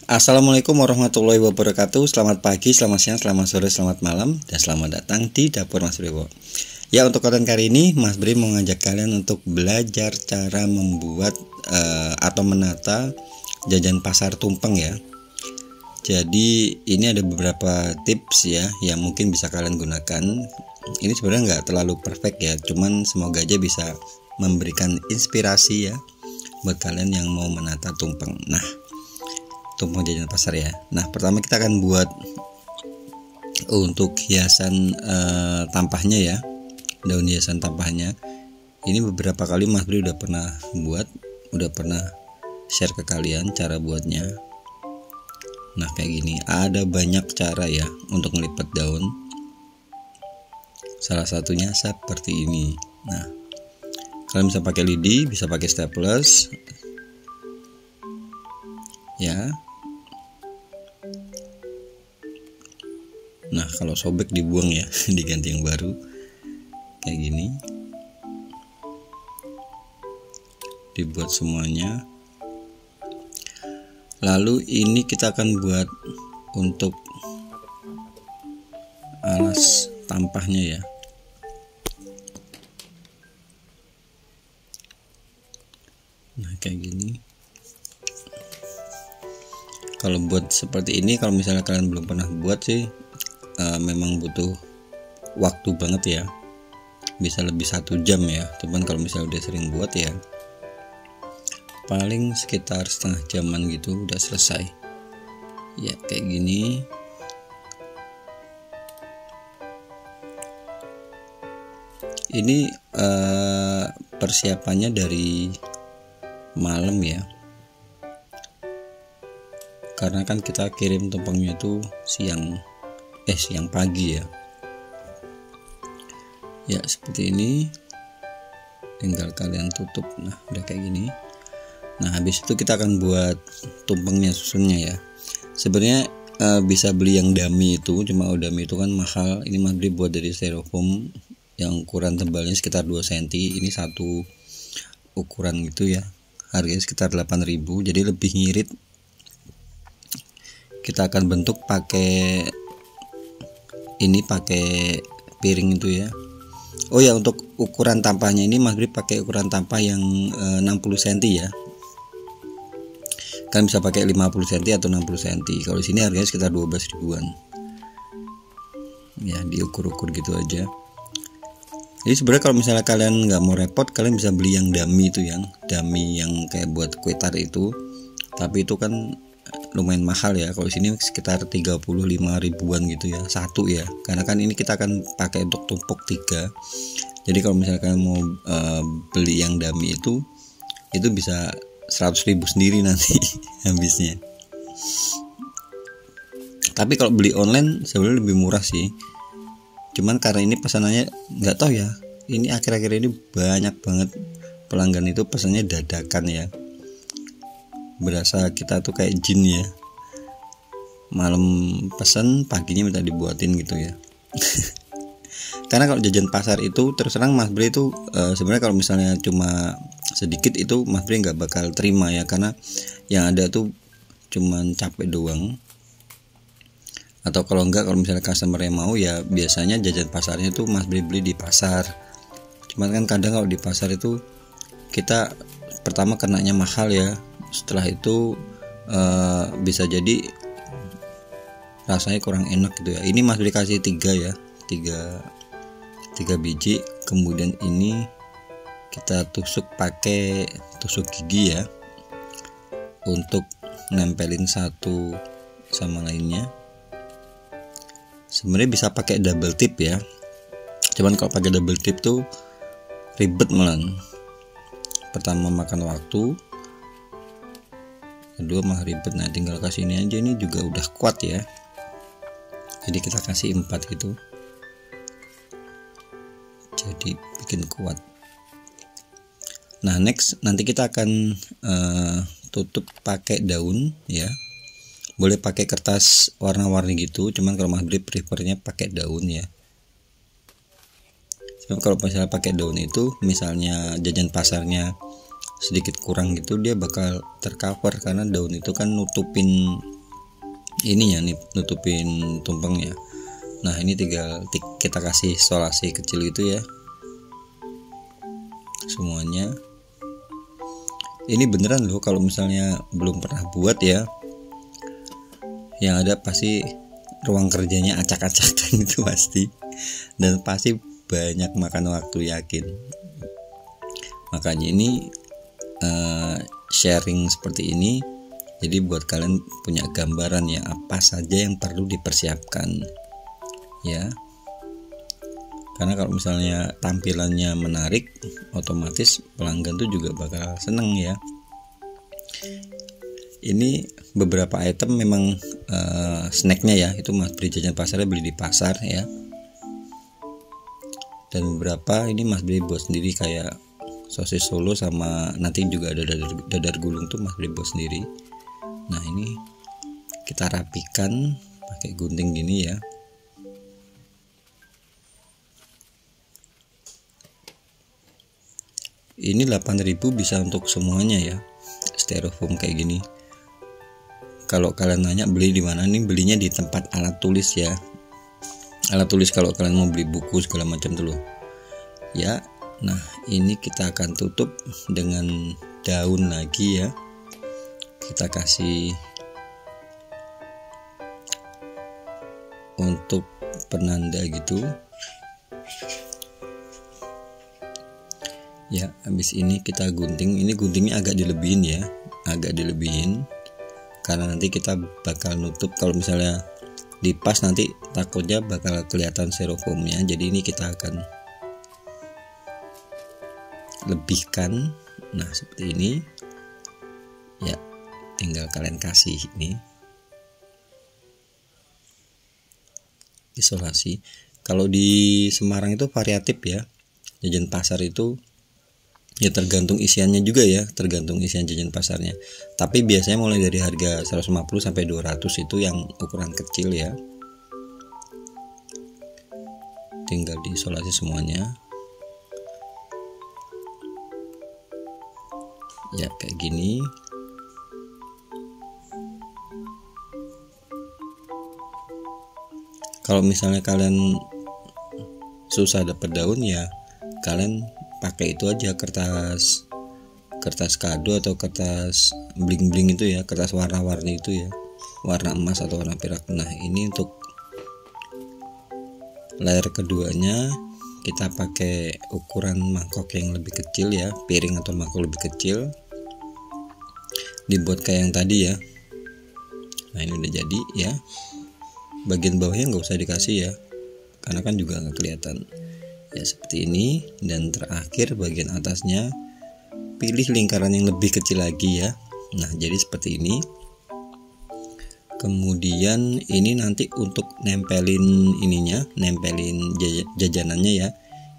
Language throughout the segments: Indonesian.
Assalamualaikum warahmatullahi wabarakatuh. Selamat pagi, selamat siang, selamat sore, selamat malam, dan selamat datang di dapur Mas Bri. Ya, untuk konten kali ini Mas Bri mau ngajak kalian untuk belajar cara membuat atau menata jajan pasar tumpeng ya. Jadi ini ada beberapa tips ya yang mungkin bisa kalian gunakan. Ini sebenarnya nggak terlalu perfect ya, cuman semoga aja bisa memberikan inspirasi ya buat kalian yang mau menata tumpeng. Nah, tumpeng jajan pasar ya. Nah, pertama kita akan buat untuk hiasan tampahnya ya, daun hiasan tampahnya. Ini beberapa kali Mas Bri udah pernah buat, udah pernah share ke kalian cara buatnya. Nah, kayak gini, ada banyak cara ya untuk ngelipat daun. Salah satunya seperti ini. Nah, kalian bisa pakai lidi, bisa pakai staples ya. Nah, kalau sobek dibuang ya, diganti yang baru kayak gini. Dibuat semuanya. Lalu ini kita akan buat untuk alas tampahnya ya. Nah, kayak gini. Kalau buat seperti ini, kalau misalnya kalian belum pernah buat sih, memang butuh waktu banget ya. Bisa lebih 1 jam ya. Cuman kalau misalnya udah sering buat ya, paling sekitar setengah jaman gitu udah selesai. Ya, kayak gini. Ini persiapannya dari malam ya, karena kan kita kirim tumpengnya itu siang pagi ya. Ya, seperti ini. Tinggal kalian tutup. Nah, udah kayak gini. Nah, habis itu kita akan buat tumpengnya, susunnya ya. Sebenarnya bisa beli yang dummy itu, cuma dummy itu kan mahal. Ini Mas Bri buat dari styrofoam yang ukuran tebalnya sekitar 2 cm. Ini satu ukuran gitu ya. Harganya sekitar 8.000, jadi lebih ngirit. Kita akan bentuk pakai piring itu ya. Oh ya, untuk ukuran tampahnya ini Mas Bri pakai ukuran tampah yang 60 cm ya. Kan bisa pakai 50 cm atau 60 cm. Kalau di sini harganya sekitar 12 ribuan. Ya, diukur-ukur gitu aja. Jadi sebenarnya kalau misalnya kalian nggak mau repot, kalian bisa beli yang dummy itu, yang dummy yang kayak buat kue tar itu. Tapi itu kan lumayan mahal ya. Kalau di sini sekitar 35 ribuan gitu ya, satu ya. Karena kan ini kita akan pakai untuk tumpuk 3. Jadi kalau misalnya kalian mau beli yang dummy itu bisa 100 ribu sendiri nanti habisnya. Tapi kalau beli online sebenarnya lebih murah sih. Cuman karena ini pesanannya nggak tahu ya, ini akhir-akhir ini banyak banget pelanggan itu pesannya dadakan ya. Berasa kita tuh kayak jin ya, malam pesan paginya minta dibuatin gitu ya. Karena kalau jajan pasar itu terus terang Mas Bri itu sebenarnya kalau misalnya cuma sedikit itu Mas Bri nggak bakal terima ya, karena yang ada tuh cuman capek doang. Atau kalau enggak, kalau misalnya customer yang mau ya biasanya jajan pasarnya tuh Mas Bri beli di pasar. Cuman kan kadang kalau di pasar itu kita pertama kenanya mahal ya, setelah itu bisa jadi rasanya kurang enak gitu ya. Ini Mas Bri kasih 3 ya, 3 biji. Kemudian ini kita tusuk pakai tusuk gigi ya, untuk nempelin satu sama lainnya. Sebenarnya bisa pakai double tip ya, cuman kalau pakai double tip tuh ribet malah. Pertama makan waktu, kedua mah ribet. Nah, tinggal kasih ini aja, ini juga udah kuat ya. Jadi kita kasih 4 gitu, jadi bikin kuat. Nah, next nanti kita akan tutup pakai daun ya. Boleh pakai kertas warna-warni gitu, cuman kalau Mas Bri prefernya pakai daun ya. Cuman kalau misalnya pakai daun itu, misalnya jajan pasarnya sedikit kurang gitu, dia bakal tercover karena daun itu kan nutupin ini ya, nutupin tumpengnya. Nah ini tinggal kita kasih isolasi kecil itu ya semuanya. Ini beneran loh, kalau misalnya belum pernah buat ya, yang ada pasti ruang kerjanya acak-acakan itu pasti, dan pasti banyak makan waktu, yakin. Makanya ini sharing seperti ini jadi buat kalian punya gambaran ya apa saja yang perlu dipersiapkan ya. Karena kalau misalnya tampilannya menarik, otomatis pelanggan tuh juga bakal seneng ya. Ini beberapa item memang snacknya ya, itu Mas Bri jajan pasarnya beli di pasar ya. Dan beberapa ini Mas Bri buat sendiri, kayak sosis Solo sama nanti juga ada dadar gulung tuh Mas Bri buat sendiri. Nah ini kita rapikan pakai gunting gini ya. Ini 8.000 bisa untuk semuanya ya, styrofoam kayak gini. Kalau kalian nanya beli di mana, nih belinya di tempat alat tulis ya. Alat tulis kalau kalian mau beli buku segala macam tuh loh ya. Nah ini kita akan tutup dengan daun lagi ya. Kita kasih untuk penanda gitu ya. Habis ini kita gunting. Ini guntingnya agak dilebihin ya, agak dilebihin karena nanti kita bakal nutup. Kalau misalnya dipas nanti takutnya bakal kelihatan styrofoamnya, jadi ini kita akan lebihkan. Nah seperti ini ya, tinggal kalian kasih ini isolasi. Kalau di Semarang itu variatif ya, jajan pasar itu ya tergantung isiannya juga ya, tergantung isian jajan pasarnya. Tapi biasanya mulai dari harga 150 sampai 200 itu yang ukuran kecil ya. Tinggal diisolasi semuanya. Ya kayak gini. Kalau misalnya kalian susah dapat daun ya, kalian pakai itu aja, kertas kado atau kertas bling-bling itu ya, kertas warna-warni itu ya, warna emas atau warna perak. Nah ini untuk layer keduanya kita pakai ukuran mangkok yang lebih kecil ya, piring atau mangkok lebih kecil, dibuat kayak yang tadi ya. Nah ini udah jadi ya. Bagian bawahnya nggak usah dikasih ya, karena kan juga nggak kelihatan ya, seperti ini. Dan terakhir bagian atasnya pilih lingkaran yang lebih kecil lagi ya. Nah jadi seperti ini. Kemudian ini nanti untuk nempelin ininya, nempelin jajanannya ya,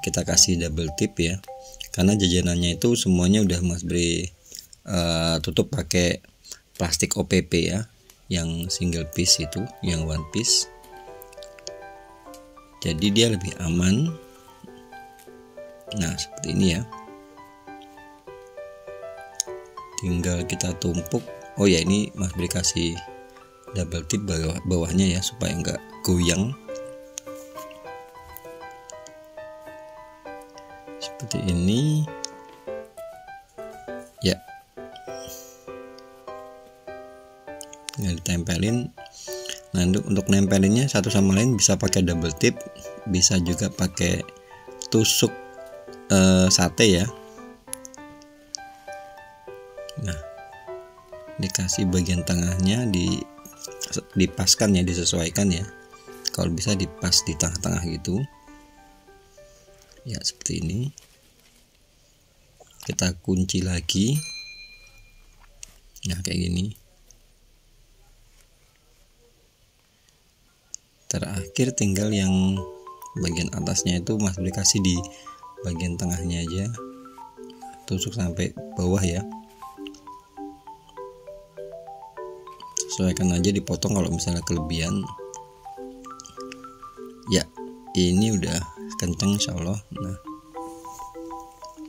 kita kasih double tip ya, karena jajanannya itu semuanya udah Mas Bri tutup pakai plastik OPP ya, yang single piece itu, yang one piece, jadi dia lebih aman. Nah seperti ini ya, tinggal kita tumpuk. Oh ya ini Mas Bri kasih double tip bawahnya ya, supaya enggak goyang. Seperti ini ya, tinggal ditempelin. Nah untuk nempelinnya satu sama lain bisa pakai double tip, bisa juga pakai tusuk sate ya. Nah dikasih bagian tengahnya, dipaskan ya, disesuaikan ya, kalau bisa dipas di tengah-tengah gitu ya, seperti ini. Kita kunci lagi. Nah kayak gini. Terakhir tinggal yang bagian atasnya itu Mas Bri kasih di bagian tengahnya aja, tusuk sampai bawah ya. Sesuaikan aja, dipotong kalau misalnya kelebihan ya. Ini udah kenceng insyaallah. Nah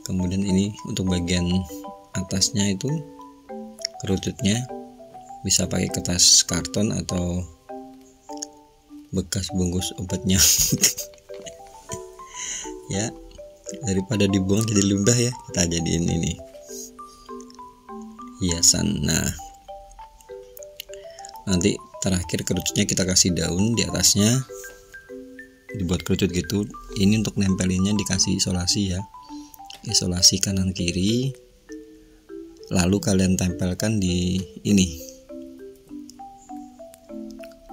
kemudian ini untuk bagian atasnya itu kerucutnya bisa pakai kertas karton atau bekas bungkus obatnya. Ya, daripada dibuang jadi limbah ya, kita jadiin ini hiasan. Nah, nanti terakhir kerucutnya kita kasih daun di atasnya, dibuat kerucut gitu. Ini untuk nempelinnya dikasih isolasi ya, isolasi kanan kiri, lalu kalian tempelkan di ini,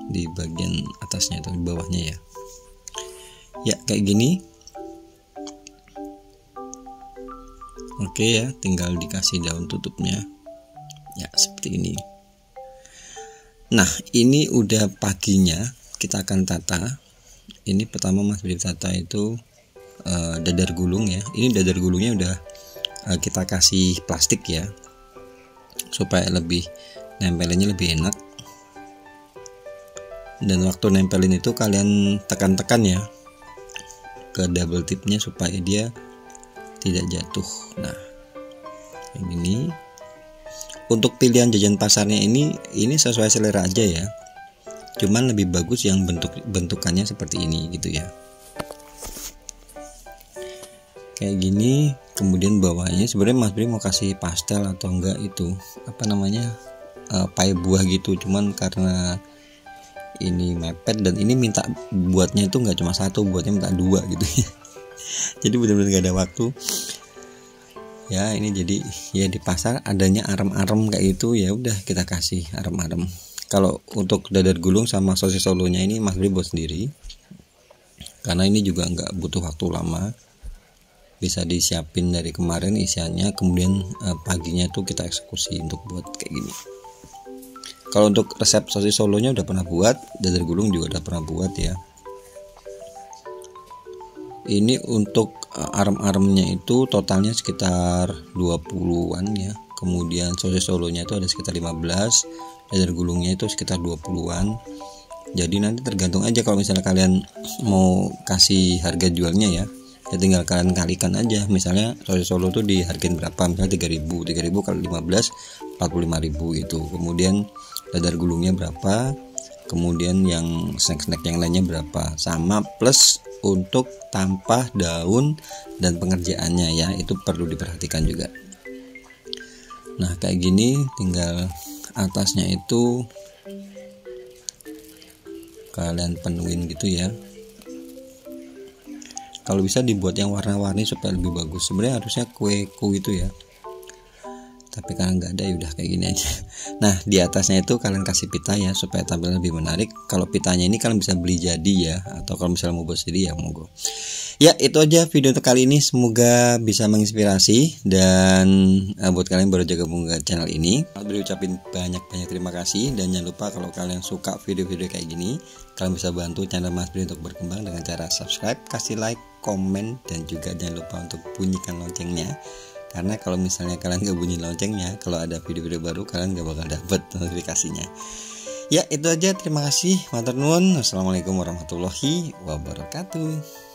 di bagian atasnya atau di bawahnya ya. Ya kayak gini. Oke ya, tinggal dikasih daun tutupnya ya seperti ini. Nah, ini udah paginya, kita akan tata. Ini pertama Mas Bri tata itu dadar gulung ya. Ini dadar gulungnya udah kita kasih plastik ya, supaya lebih nempelinnya lebih enak. Dan waktu nempelin itu kalian tekan-tekan ya ke double tipnya supaya dia tidak jatuh. Nah, kayak gini. Untuk pilihan jajan pasarnya ini sesuai selera aja ya. Cuman lebih bagus yang bentukannya seperti ini gitu ya. Kayak gini. Kemudian bawahnya sebenarnya Mas Bri mau kasih pastel atau enggak itu apa namanya, pai buah gitu. Cuman karena ini mepet dan ini minta buatnya itu nggak cuma satu, buatnya minta 2 gitu ya. Jadi benar-benar gak ada waktu ya. Ini jadi ya di pasar adanya arem-arem kayak gitu, ya udah kita kasih arem-arem. Kalau untuk dadar gulung sama sosis solonya ini Mas Bri buat sendiri, karena ini juga nggak butuh waktu lama, bisa disiapin dari kemarin isiannya, kemudian paginya tuh kita eksekusi untuk buat kayak gini. Kalau untuk resep sosis solonya udah pernah buat, dadar gulung juga udah pernah buat ya. Ini untuk arem-aremnya itu totalnya sekitar 20-an ya. Kemudian sosis solonya itu ada sekitar 15, dadar gulungnya itu sekitar 20-an. Jadi nanti tergantung aja, kalau misalnya kalian mau kasih harga jualnya ya tinggal kalian kalikan aja. Misalnya sosis solo tuh dihargain berapa, misalnya 3.000 kali 15 45.000 gitu. Kemudian dadar gulungnya berapa, kemudian yang snack-snack yang lainnya berapa, sama plus untuk tampah, daun, dan pengerjaannya ya, itu perlu diperhatikan juga. Nah kayak gini, tinggal atasnya itu kalian penuhin gitu ya. Kalau bisa dibuat yang warna-warni supaya lebih bagus. Sebenarnya harusnya kue-kue itu ya, tapi karena nggak ada ya udah kayak gini aja. Nah di atasnya itu kalian kasih pita ya supaya tampil lebih menarik. Kalau pitanya ini kalian bisa beli jadi ya, atau kalau misalnya mau buat sendiri ya monggo. Ya itu aja video untuk kali ini, semoga bisa menginspirasi. Dan buat kalian baru gabung ke channel ini, Bri ucapin banyak-banyak terima kasih. Dan jangan lupa kalau kalian suka video-video kayak gini, kalian bisa bantu channel Mas Bri untuk berkembang dengan cara subscribe, kasih like, komen, dan juga jangan lupa untuk bunyikan loncengnya. Karena kalau misalnya kalian gak bunyi loncengnya, kalau ada video-video baru kalian gak bakal dapet notifikasinya. Ya itu aja, terima kasih, matur nuwun. Wassalamualaikum warahmatullahi wabarakatuh.